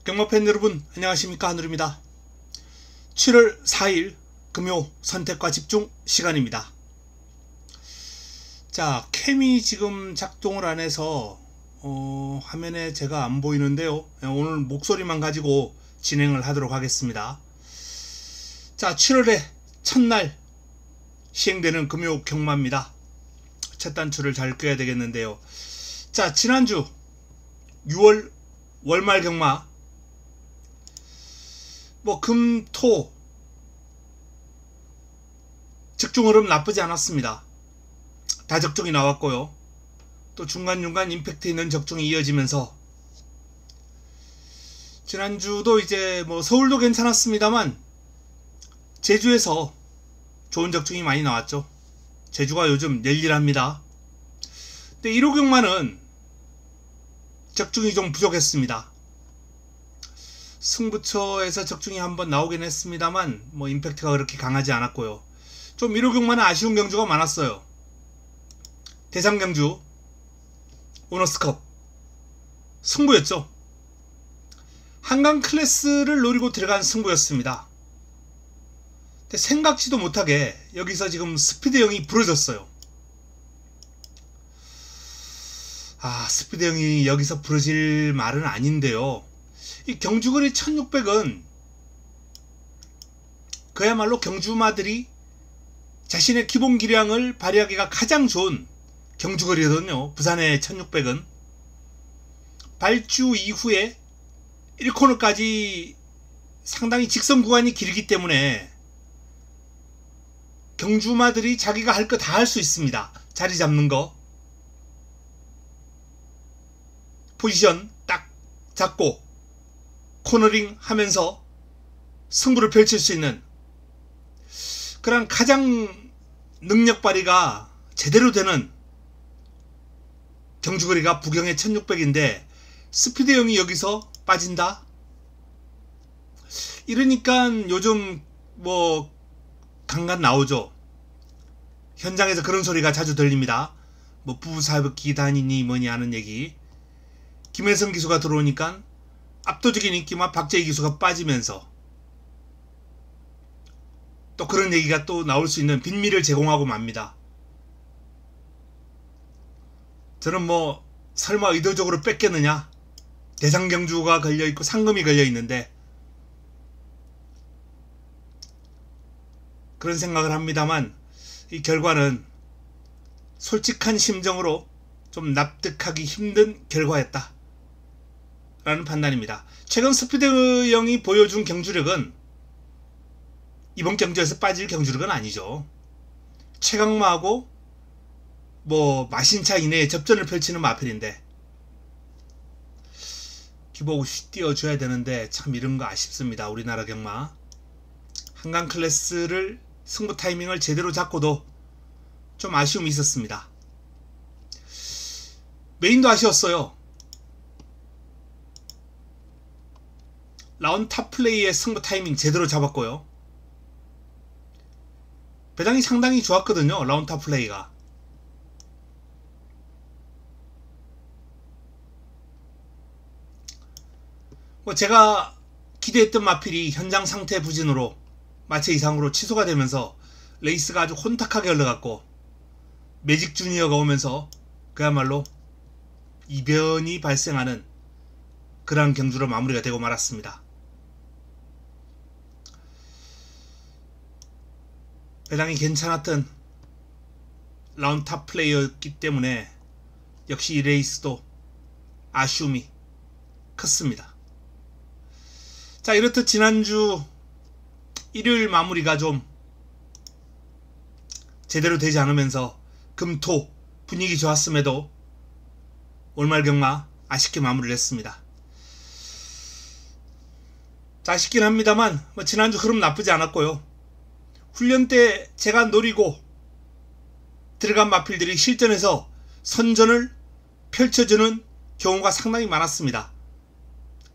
경마팬 여러분 안녕하십니까, 한우입니다. 7월 4일 금요 선택과 집중 시간입니다. 자, 캠이 지금 작동을 안 해서 화면에 제가 안 보이는데요. 오늘 목소리만 가지고 진행을 하도록 하겠습니다. 자, 7월의 첫날 시행되는 금요 경마입니다. 첫 단추를 잘 껴야 되겠는데요. 자, 지난주 6월 월말 경마 금, 토 적중 흐름 나쁘지 않았습니다. 다적중이 나왔고요. 또 중간중간 임팩트 있는 적중이 이어지면서 지난주도 이제 서울도 괜찮았습니다만 제주에서 좋은 적중이 많이 나왔죠. 제주가 요즘 열일합니다. 근데 1호 경마는 적중이 좀 부족했습니다. 승부처에서 적중이 한번 나오긴 했습니다만 임팩트가 그렇게 강하지 않았고요. 좀 1호 경마는 아쉬운 경주가 많았어요. 대상경주, 오너스컵 승부였죠. 한강 클래스를 노리고 들어간 승부였습니다. 근데 생각지도 못하게 여기서 지금 스피드형이 부러졌어요. 스피드형이 여기서 부러질 말은 아닌데요. 이 경주거리 1600은 그야말로 경주마들이 자신의 기본 기량을 발휘하기가 가장 좋은 경주거리거든요. 부산의 1600은 발주 이후에 1코너까지 상당히 직선 구간이 길기 때문에 경주마들이 자기가 할 거 다 할 수 있습니다. 자리 잡는 거, 포지션 딱 잡고 코너링 하면서 승부를 펼칠 수 있는 그런 가장 능력 발휘가 제대로 되는 경주거리가 부경의 1600인데 스피드형이 여기서 빠진다? 이러니까 요즘 강간 나오죠. 현장에서 그런 소리가 자주 들립니다. 부부사업기 다니니 뭐니 하는 얘기. 김혜성 기수가 들어오니까 압도적인 인기만 박재희 기수가 빠지면서 또 그런 얘기가 또 나올 수 있는 빈미를 제공하고 맙니다. 저는 설마 의도적으로 뺏겼느냐, 대상경주가 걸려있고 상금이 걸려있는데 그런 생각을 합니다만 이 결과는 솔직한 심정으로 좀 납득하기 힘든 결과였다 라는 판단입니다. 최근 스피드형이 보여준 경주력은 이번 경주에서 빠질 경주력은 아니죠. 최강마하고 마신차 이내에 접전을 펼치는 마필인데 기복 없이 띄워줘야 되는데 참 이런 거 아쉽습니다. 우리나라 경마 한강 클래스를 승부 타이밍을 제대로 잡고도 좀 아쉬움이 있었습니다. 메인도 아쉬웠어요. 라운드 탑 플레이의 승부 타이밍 제대로 잡았고요. 배당이 상당히 좋았거든요. 라운드 탑 플레이가. 제가 기대했던 마필이 현장 상태 부진으로 마체 이상으로 취소가 되면서 레이스가 아주 혼탁하게 흘러갔고 매직 주니어가 오면서 그야말로 이변이 발생하는 그러한 경주로 마무리가 되고 말았습니다. 배당이 괜찮았던 라운드 탑 플레이였기 때문에 역시 이 레이스도 아쉬움이 컸습니다. 자, 이렇듯 지난주 일요일 마무리가 좀 제대로 되지 않으면서 금, 토 분위기 좋았음에도 월말 경마 아쉽게 마무리를 했습니다. 자, 아쉽긴 합니다만 지난주 흐름 나쁘지 않았고요. 훈련 때 제가 노리고 들어간 마필들이 실전에서 선전을 펼쳐주는 경우가 상당히 많았습니다.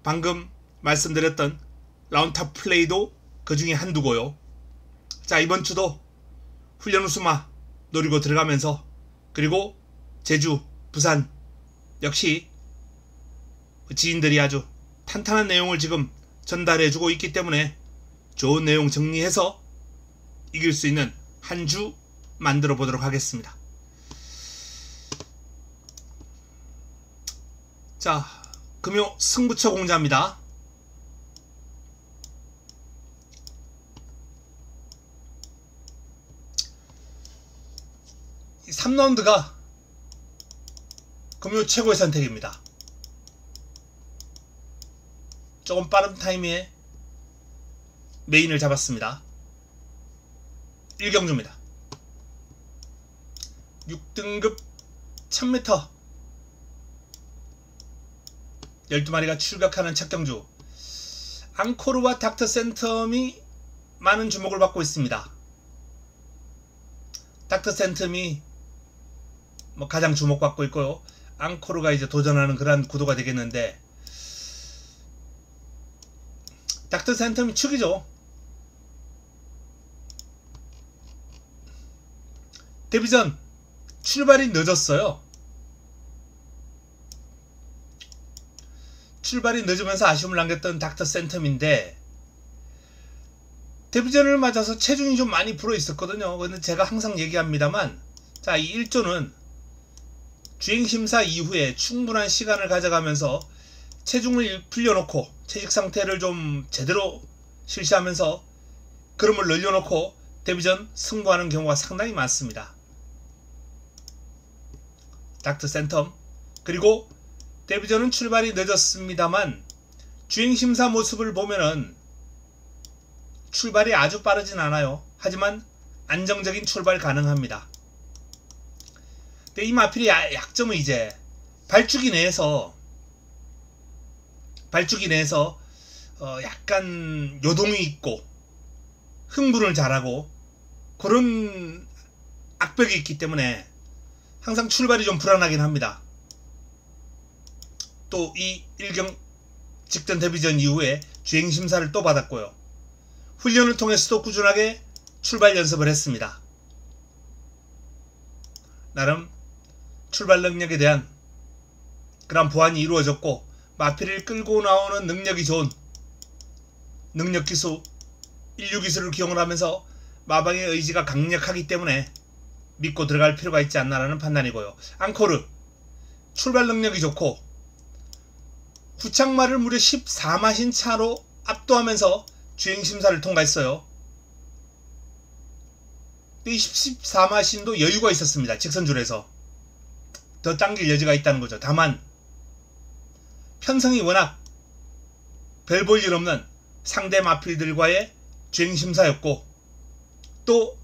방금 말씀드렸던 라운드탑 플레이도 그 중에 한두고요. 자, 이번 주도 훈련 우수마 노리고 들어가면서 그리고 제주, 부산 역시 지인들이 아주 탄탄한 내용을 지금 전달해주고 있기 때문에 좋은 내용 정리해서 이길 수 있는 한 주 만들어 보도록 하겠습니다. 자, 금요 승부처 공자입니다. 이 3라운드가 금요 최고의 선택입니다. 조금 빠른 타이밍에 메인을 잡았습니다. 1경주입니다. 6등급 1000m 12마리가 출격하는 첫 경주. 앙코르와 닥터 센텀이 많은 주목을 받고 있습니다. 닥터 센텀이 가장 주목받고 있고요. 앙코르가 이제 도전하는 그런 구도가 되겠는데, 닥터 센텀이 축이죠. 데뷔전 출발이 늦었어요. 출발이 늦으면서 아쉬움을 남겼던 닥터 센텀인데, 데뷔전을 맞아서 체중이 좀 많이 불어 있었거든요. 근데 제가 항상 얘기합니다만, 자, 이 1조는 주행심사 이후에 충분한 시간을 가져가면서 체중을 불려놓고 체식 상태를 좀 제대로 실시하면서 걸음을 늘려놓고 데뷔전 승부하는 경우가 상당히 많습니다. 닥터 센텀. 그리고 데뷔전은 출발이 늦었습니다만 주행심사 모습을 보면은 출발이 아주 빠르진 않아요. 하지만 안정적인 출발 가능합니다. 근데 이 마필의 약점은 이제 발주기 내에서 약간 요동이 있고 흥분을 잘하고 그런 악벽이 있기 때문에 항상 출발이 좀 불안하긴 합니다. 또 이 1경 직전 데뷔전 이후에 주행심사를 또 받았고요. 훈련을 통해서도 꾸준하게 출발 연습을 했습니다. 나름 출발 능력에 대한 그런 보완이 이루어졌고, 마필을 끌고 나오는 능력이 좋은 능력기수, 인류기술을 기용을 하면서 마방의 의지가 강력하기 때문에 믿고 들어갈 필요가 있지 않나라는 판단이고요. 앙코르 출발 능력이 좋고 구창마를 무려 14마신 차로 압도하면서 주행심사를 통과했어요. 이 14마신도 여유가 있었습니다. 직선줄에서 더 당길 여지가 있다는 거죠. 다만 편성이 워낙 별 볼 일 없는 상대 마필들과의 주행심사였고, 또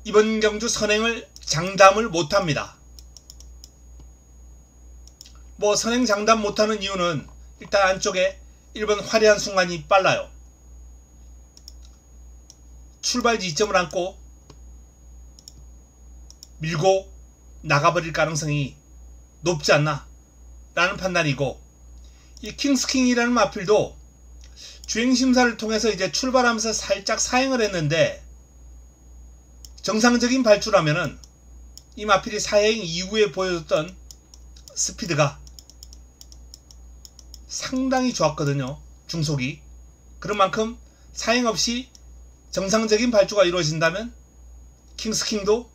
이번 경주 선행을 장담을 못합니다. 선행 장담 못하는 이유는 일단 안쪽에 1번 화려한 순간이 빨라요. 출발 지점을 안고 밀고 나가버릴 가능성이 높지 않나 라는 판단이고, 이 킹스킹이라는 마필도 주행심사를 통해서 이제 출발하면서 살짝 사행을 했는데, 정상적인 발주라면은 이 마필이 사행 이후에 보여줬던 스피드가 상당히 좋았거든요. 중속이. 그런 만큼 사행 없이 정상적인 발주가 이루어진다면 킹스킹도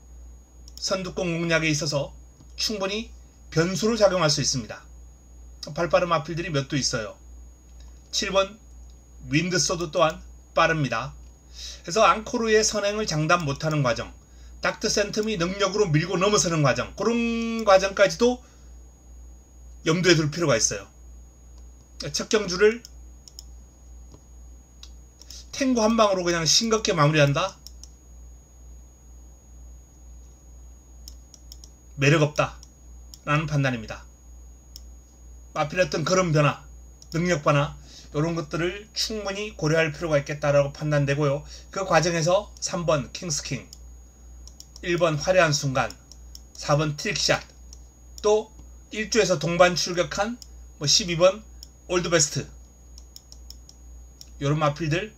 선두권 공략에 있어서 충분히 변수로 작용할 수 있습니다. 발빠른 마필들이 몇 도 있어요. 7번 윈드소드 또한 빠릅니다. 그래서 앙코르의 선행을 장담 못하는 과정, 닥터 센텀이 능력으로 밀고 넘어서는 과정, 그런 과정까지도 염두에 둘 필요가 있어요. 첫 경주를 탱고 한 방으로 그냥 싱겁게 마무리한다? 매력없다 라는 판단입니다. 마필의 어떤 걸음 변화, 능력 변화, 이런 것들을 충분히 고려할 필요가 있겠다라고 판단되고요. 그 과정에서 3번 킹스킹, 1번 화려한 순간, 4번 트릭샷, 또 1조에서 동반 출격한 12번 올드베스트, 이런 마필들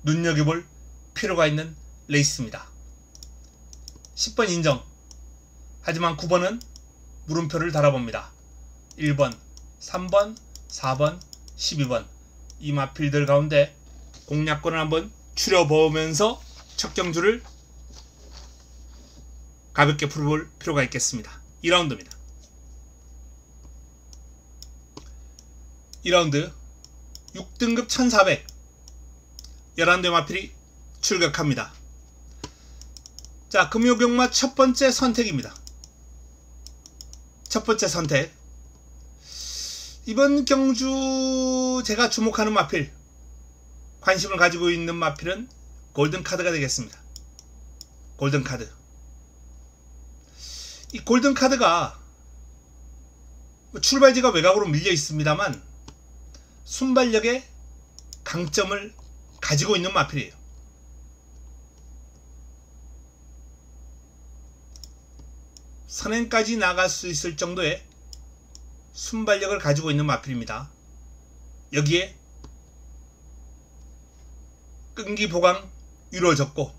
눈여겨볼 필요가 있는 레이스입니다. 10번 인정. 하지만 9번은 물음표를 달아봅니다. 1번, 3번, 4번, 12번 이 마필들 가운데 공략권을 한번 추려보면서 첫 경주를 가볍게 풀어볼 필요가 있겠습니다. 2라운드입니다. 2라운드 6등급 1400 11대 마필이 출격합니다. 자, 금요경마 첫 번째 선택입니다. 첫 번째 선택. 이번 경주 제가 주목하는 마필, 관심을 가지고 있는 마필은 골든카드가 되겠습니다. 골든카드. 이 골든카드가 출발지가 외곽으로 밀려 있습니다만 순발력의 강점을 가지고 있는 마필이에요. 선행까지 나갈 수 있을 정도의 순발력을 가지고 있는 마필입니다. 여기에 끈기 보강 이루어졌고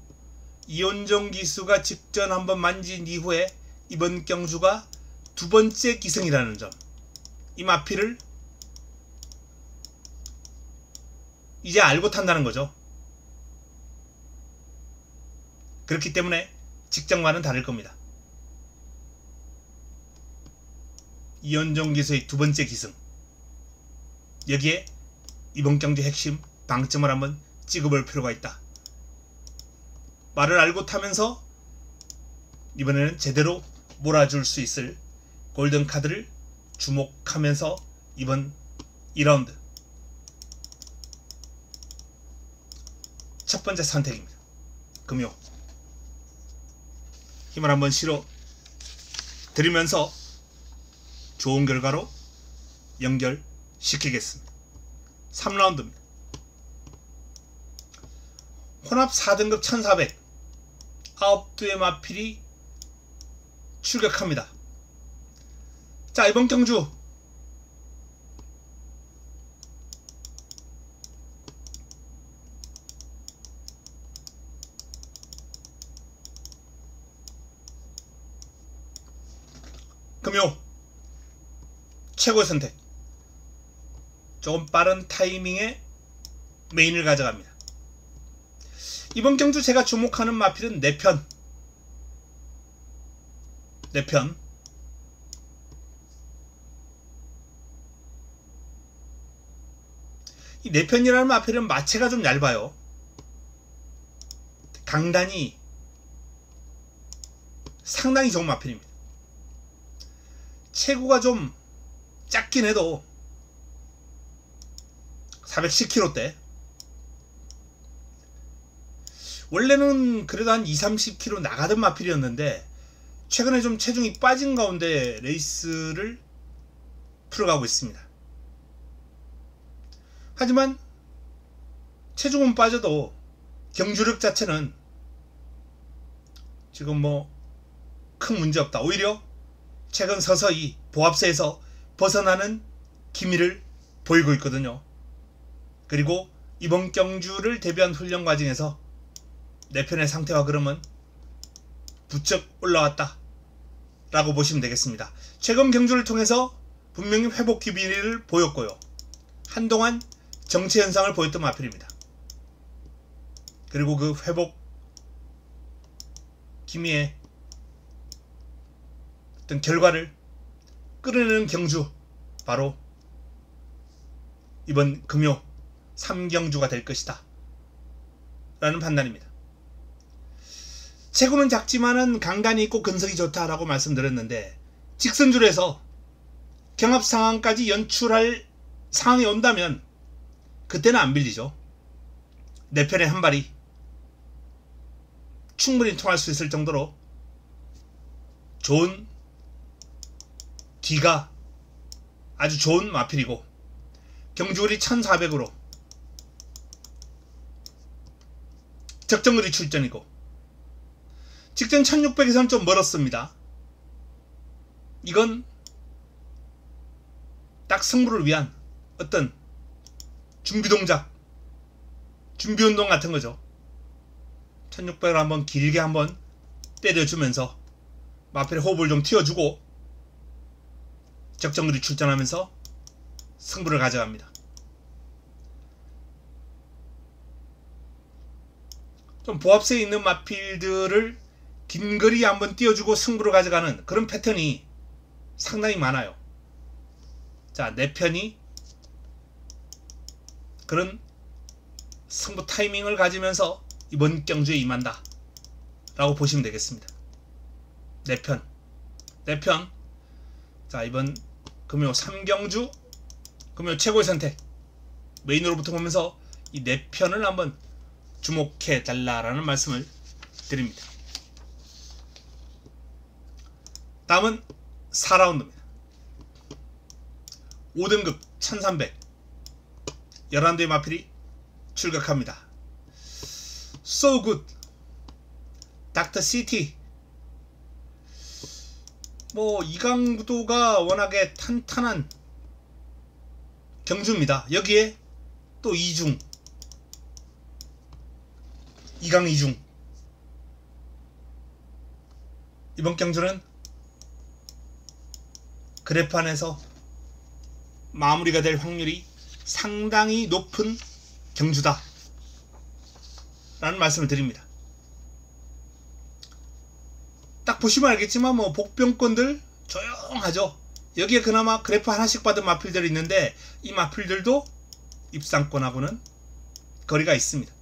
이온종 기수가 직전 한번 만진 이후에 이번 경주가 두 번째 기승이라는 점, 이 마필을 이제 알고 탄다는 거죠. 그렇기 때문에 직전과는 다를 겁니다. 이온종 기수의 두 번째 기승, 여기에 이번 경주 핵심 방점을 한번 찍어볼 필요가 있다. 말을 알고 타면서 이번에는 제대로 몰아줄 수 있을 골든카드를 주목하면서 이번 2라운드 첫 번째 선택입니다. 금요 힘을 한번 실어 드리면서 좋은 결과로 연결시키겠습니다. 3라운드입니다. 혼합 4등급 1400 9두의 마필이 출격합니다. 자, 이번 경주 금요 최고의 선택, 조금 빠른 타이밍에 메인을 가져갑니다. 이번 경주 제가 주목하는 마필은 4편. 이 4편이라는 마필은 마체가 좀 얇아요. 강단이 상당히 좋은 마필입니다. 체구가 좀 작긴 해도 410kg대. 원래는 그래도 한 20-30kg 나가던 마필이었는데 최근에 좀 체중이 빠진 가운데 레이스를 풀어가고 있습니다. 하지만 체중은 빠져도 경주력 자체는 지금 뭐 큰 문제 없다. 오히려 최근 서서히 보합세에서 벗어나는 기미를 보이고 있거든요. 그리고 이번 경주를 대비한 훈련 과정에서 내 편의 상태와 그름은 부쩍 올라왔다 라고 보시면 되겠습니다. 최근 경주를 통해서 분명히 회복 기미를 보였고요. 한동안 정체 현상을 보였던 마필입니다. 그리고 그 회복 기미의 어떤 결과를 끌어내는 경주, 바로 이번 금요 3경주가 될 것이다 라는 판단입니다. 체구는 작지만은 강단이 있고 근성이 좋다라고 말씀드렸는데, 직선줄에서 경합 상황까지 연출할 상황이 온다면 그때는 안 밀리죠. 내 편의 한 발이 충분히 통할 수 있을 정도로 좋은 뒤가 아주 좋은 마필이고, 경주거리 1400으로 적정거리 출전이고, 직전 1600에서는 좀 멀었습니다. 이건 딱 승부를 위한 어떤 준비동작, 준비운동 같은 거죠. 1600을 한번 길게 한번 때려주면서 마필의 호흡을 좀 틔워주고 적정거리 출전하면서 승부를 가져갑니다. 좀 보합세에 있는 마필들을 긴 거리에 한번 띄워주고 승부를 가져가는 그런 패턴이 상당히 많아요. 자, 내 편이 그런 승부 타이밍을 가지면서 이번 경주에 임한다 라고 보시면 되겠습니다. 내 편. 자, 이번 금요 3경주 금요 최고의 선택 메인으로부터 보면서 이 내 편을 한번 주목해 달라라는 말씀을 드립니다. 다음은 4라운드입니다. 5등급 1300 11대의 마필이 출격합니다. So good 닥터 시티. 뭐 이강구도가 워낙에 탄탄한 경주입니다. 여기에 또 이중 2강 2중. 이번 경주는 그래판에서 마무리가 될 확률이 상당히 높은 경주다 라는 말씀을 드립니다. 딱 보시면 알겠지만 뭐 복병권들 조용하죠. 여기에 그나마 그래프 하나씩 받은 마필들이 있는데 이 마필들도 입상권하고는 거리가 있습니다.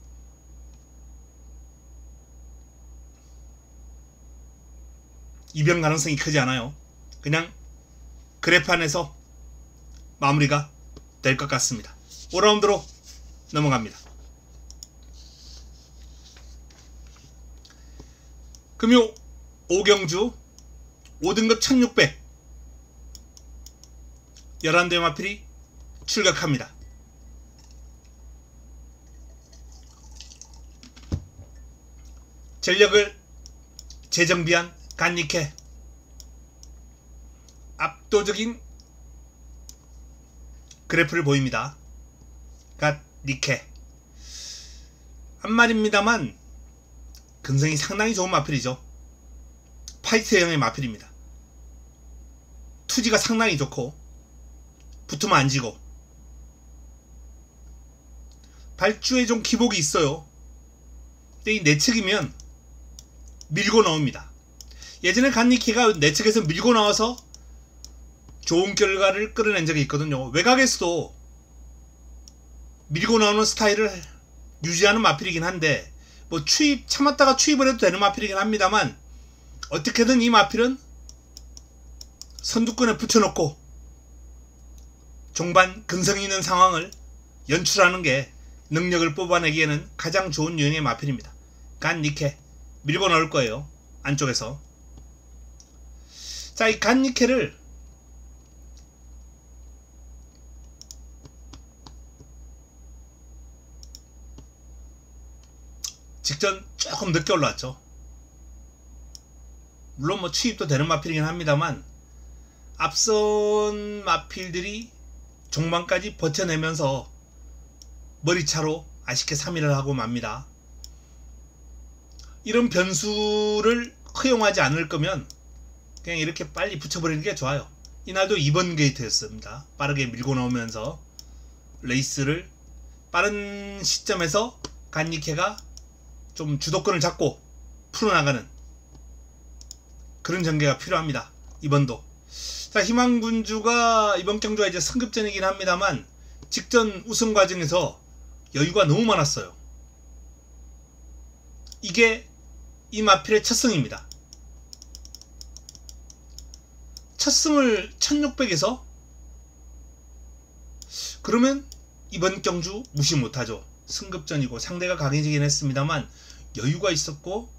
이변 가능성이 크지 않아요. 그냥 그래프 안에서 마무리가 될 것 같습니다. 5라운드로 넘어갑니다. 금요 5경주 5등급 1600 11대의 마필이 출격합니다. 전력을 재정비한 간니케. 압도적인 그래프를 보입니다. 간니케 한 말입니다만 근성이 상당히 좋은 마필이죠. 파이트형의 마필입니다. 투지가 상당히 좋고 붙으면 안 지고 발주에 좀 기복이 있어요. 근데 이 내측이면 밀고 나옵니다. 예전에 간니케가 내측에서 밀고 나와서 좋은 결과를 끌어낸 적이 있거든요. 외곽에서도 밀고 나오는 스타일을 유지하는 마필이긴 한데 뭐 추입 참았다가 추입을 해도 되는 마필이긴 합니다만 어떻게든 이 마필은 선두권에 붙여놓고 종반 근성이 있는 상황을 연출하는 게 능력을 뽑아내기에는 가장 좋은 유형의 마필입니다. 간니케 밀고 나올 거예요. 안쪽에서. 자, 이 간니케를 직전 조금 늦게 올라왔죠. 물론 뭐 추입도 되는 마필이긴 합니다만 앞선 마필들이 종반까지 버텨내면서 머리차로 아쉽게 3위를 하고 맙니다. 이런 변수를 허용하지 않을 거면 그냥 이렇게 빨리 붙여버리는 게 좋아요. 이날도 2번 게이트였습니다. 빠르게 밀고 나오면서 레이스를 빠른 시점에서 간니케가 좀 주도권을 잡고 풀어나가는 그런 전개가 필요합니다. 이번도. 자, 희망군주가 이번 경주가 이제 승급전이긴 합니다만 직전 우승 과정에서 여유가 너무 많았어요. 이게 이 마필의 첫 승입니다. 첫 승을 1600에서 그러면 이번 경주 무시 못하죠. 승급전이고 상대가 강해지긴 했습니다만 여유가 있었고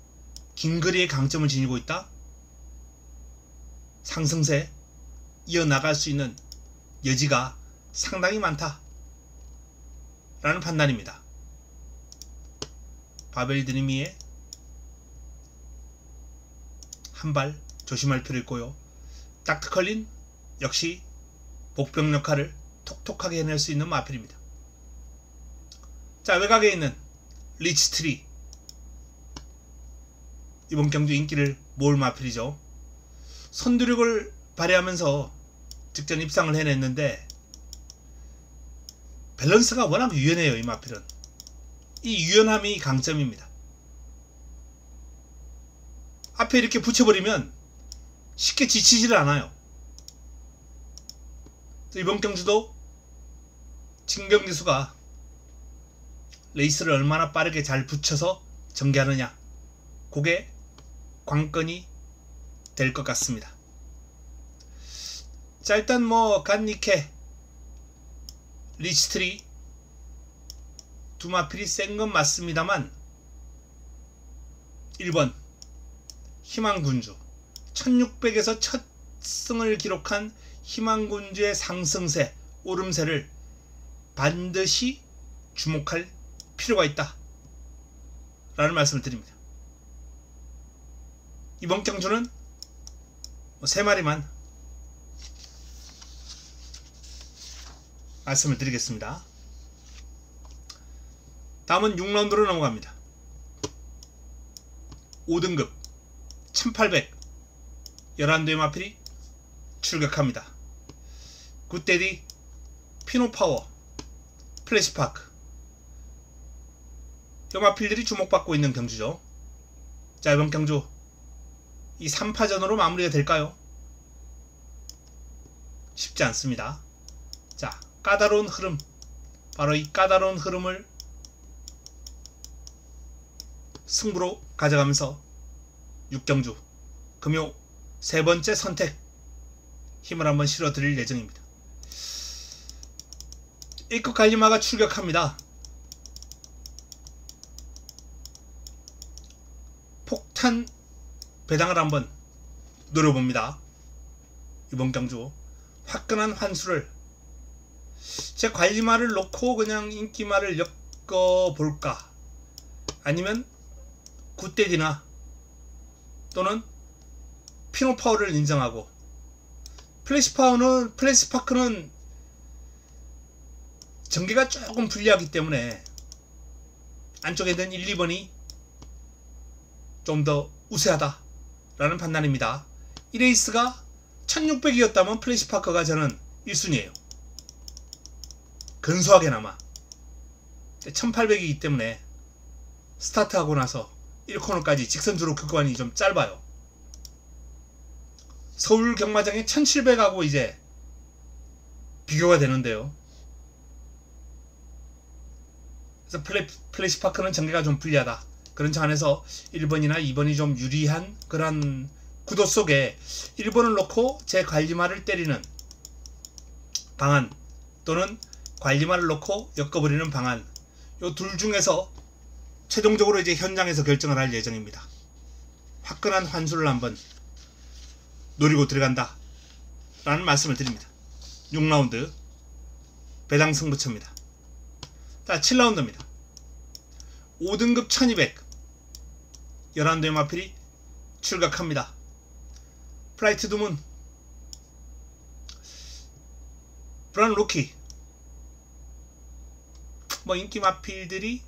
긴 거리의 강점을 지니고 있다. 상승세 이어나갈 수 있는 여지가 상당히 많다 라는 판단입니다. 바벨 드리미의 한발 조심할 필요 있고요. 닥터 컬린 역시 복병 역할을 톡톡하게 해낼 수 있는 마필입니다. 자, 외곽에 있는 리치트리 이번 경주 인기를 모을 마필이죠. 선두력을 발휘하면서 직전 입상을 해냈는데 밸런스가 워낙 유연해요. 이 마필은. 이 유연함이 강점입니다. 앞에 이렇게 붙여버리면 쉽게 지치지를 않아요. 이번 경주도 진경기수가 레이스를 얼마나 빠르게 잘 붙여서 전개하느냐, 그게 관건이 될 것 같습니다. 자, 일단 뭐 간니케, 리치트리 두 마필이 센 건 맞습니다만 1번 희망군주 1600에서 첫 승을 기록한 희망군주의 상승세, 오름세를 반드시 주목할 필요가 있다 라는 말씀을 드립니다. 이번 경주는 3마리만 말씀을 드리겠습니다. 다음은 6라운드로 넘어갑니다. 5등급 1800 11대의 마필이 출격합니다. 굿데디, 피노파워, 플래시파크, 이 마필들이 주목받고 있는 경주죠. 자, 이번 경주 이 3파전으로 마무리가 될까요? 쉽지 않습니다. 자, 까다로운 흐름, 바로 이 까다로운 흐름을 승부로 가져가면서 6경주 금요 3번째 선택 힘을 한번 실어 드릴 예정입니다. 1급 갈리마가 출격합니다. 폭탄 배당을 한번 노려봅니다. 이번 경주 화끈한 환수를, 제 관리마를 놓고 그냥 인기마를 엮어볼까, 아니면 굿데디나 또는 피노파워를 인정하고, 플래시파크는 전개가 조금 불리하기 때문에 안쪽에 있는 1, 2번이 좀 더 우세하다 라는 판단입니다. 이 레이스가 1600이었다면 플래시파크가 저는 1순위에요. 근소하게나마. 1800이기 때문에 스타트하고 나서 1코너까지 직선주로 구간이 좀 짧아요. 서울 경마장의 1700하고 이제 비교가 되는데요. 그래서 플래시파크는 전개가 좀 불리하다. 그런 차 안에서 1번이나 2번이 좀 유리한 그런 구도 속에 1번을 놓고 제 관리마를 때리는 방안, 또는 관리마를 놓고 엮어버리는 방안, 요 둘 중에서 최종적으로 이제 현장에서 결정을 할 예정입니다. 화끈한 환수를 한번 노리고 들어간다 라는 말씀을 드립니다. 6라운드 배당 승부처입니다. 자, 7라운드입니다. 5등급 1200 11대의 마필이 출격합니다. 플라이트 두문, 브라운 로키, 뭐 인기 마필들이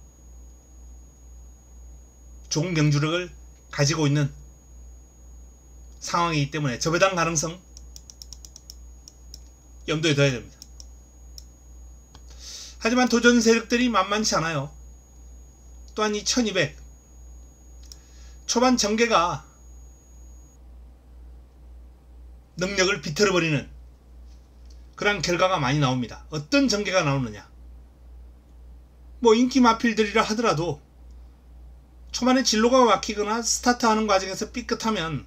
좋은 경주력을 가지고 있는 상황이기 때문에 저배당 가능성 염두에 둬야 됩니다. 하지만 도전 세력들이 만만치 않아요. 또한 이 1200 초반 전개가 능력을 비틀어버리는 그런 결과가 많이 나옵니다. 어떤 전개가 나오느냐, 뭐 인기 마필들이라 하더라도 초반에 진로가 막히거나 스타트하는 과정에서 삐끗하면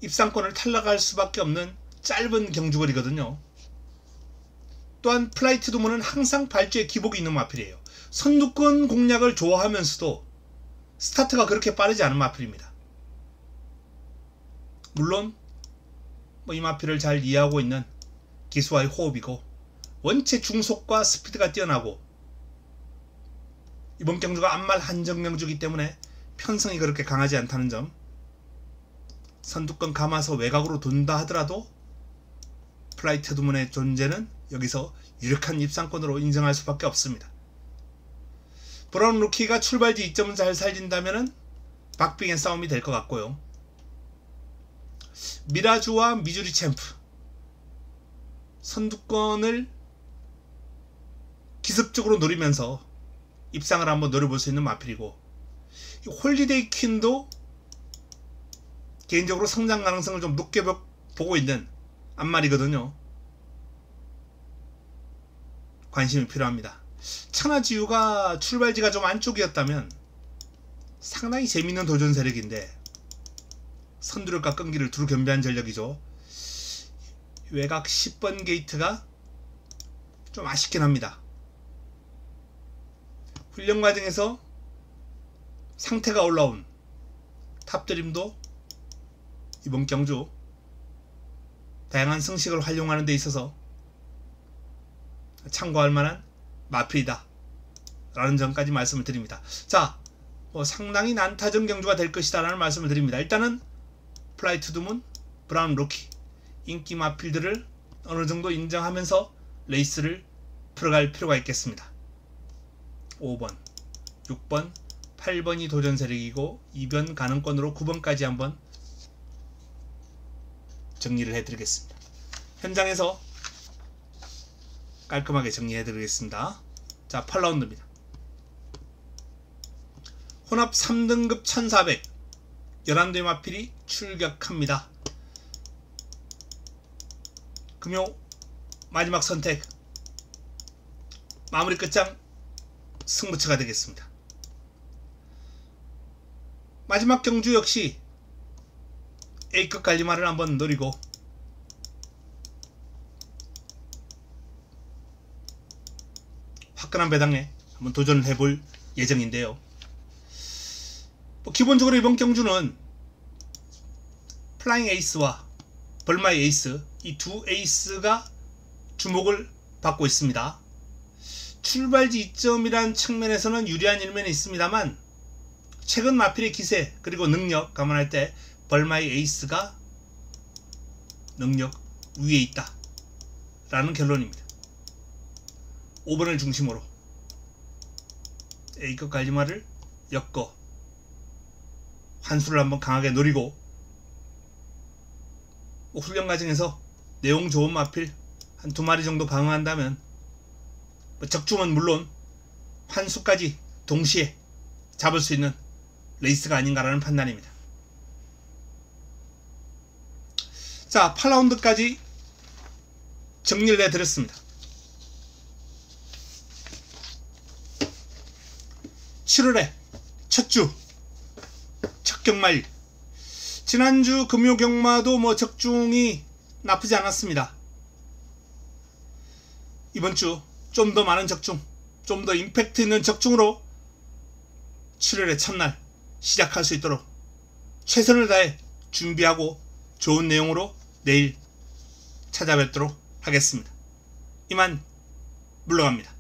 입상권을 탈락할 수밖에 없는 짧은 경주거리거든요. 또한 플라이트 두문은 항상 발주에 기복이 있는 마필이에요. 선두권 공략을 좋아하면서도 스타트가 그렇게 빠르지 않은 마필입니다. 물론 뭐 이 마필을 잘 이해하고 있는 기수와의 호흡이고, 원체 중속과 스피드가 뛰어나고, 이번 경주가 암말 한정 경주이기 때문에 편성이 그렇게 강하지 않다는 점, 선두권 감아서 외곽으로 돈다 하더라도 플라이트 두문의 존재는 여기서 유력한 입상권으로 인정할 수밖에 없습니다. 브라운 루키가 출발지 이점을 잘 살린다면 박빙의 싸움이 될 것 같고요. 미라주와 미주리 챔프 선두권을 기습적으로 노리면서 입상을 한번 노려볼 수 있는 마필이고, 홀리데이 퀸도 개인적으로 성장 가능성을 좀 높게 보고 있는 앞말이거든요. 관심이 필요합니다. 천하지우가 출발지가 좀 안쪽이었다면 상당히 재밌는 도전 세력인데 선두력과 끈기를 두루 겸비한 전력이죠. 외곽 10번 게이트가 좀 아쉽긴 합니다. 훈련 과정에서 상태가 올라온 탑드림도 이번 경주 다양한 성식을 활용하는 데 있어서 참고할 만한 마필이다 라는 점까지 말씀을 드립니다. 자, 상당히 난타전 경주가 될 것이다 라는 말씀을 드립니다. 일단은 플라이 투 더 문, 브라운 로키 인기 마필들을 어느정도 인정하면서 레이스를 풀어갈 필요가 있겠습니다. 5번, 6번, 8번이 도전 세력이고 2변 가능권으로 9번까지 한번 정리를 해드리겠습니다. 현장에서 깔끔하게 정리해드리겠습니다. 자, 8라운드입니다. 혼합 3등급 1400 11대 마필이 출격합니다. 금요 마지막 선택 마무리 끝장 승부처가 되겠습니다. 마지막 경주 역시 A급 갈리마를 한번 노리고 화끈한 배당에 한번 도전을 해볼 예정인데요. 기본적으로 이번 경주는 플라잉 에이스와 벌마의 에이스, 이 두 에이스가 주목을 받고 있습니다. 출발지 이점이란 측면에서는 유리한 일면이 있습니다만 최근 마필의 기세 그리고 능력 감안할 때 벌마의 에이스가 능력 위에 있다 라는 결론입니다. 5번을 중심으로 A급 갈리마를 엮어 환수를 한번 강하게 노리고 훈련 과정에서 내용 좋은 마필 한 2마리 정도 방어한다면 적중은 물론 환수까지 동시에 잡을 수 있는 레이스가 아닌가라는 판단입니다. 자, 8라운드까지 정리를 해드렸습니다. 7월의 첫주 첫 경마일, 지난주 금요 경마도 적중이 나쁘지 않았습니다. 이번 주 좀 더 많은 적중, 좀 더 임팩트 있는 적중으로 7월의 첫날 시작할 수 있도록 최선을 다해 준비하고 좋은 내용으로 내일 찾아뵙도록 하겠습니다. 이만 물러갑니다.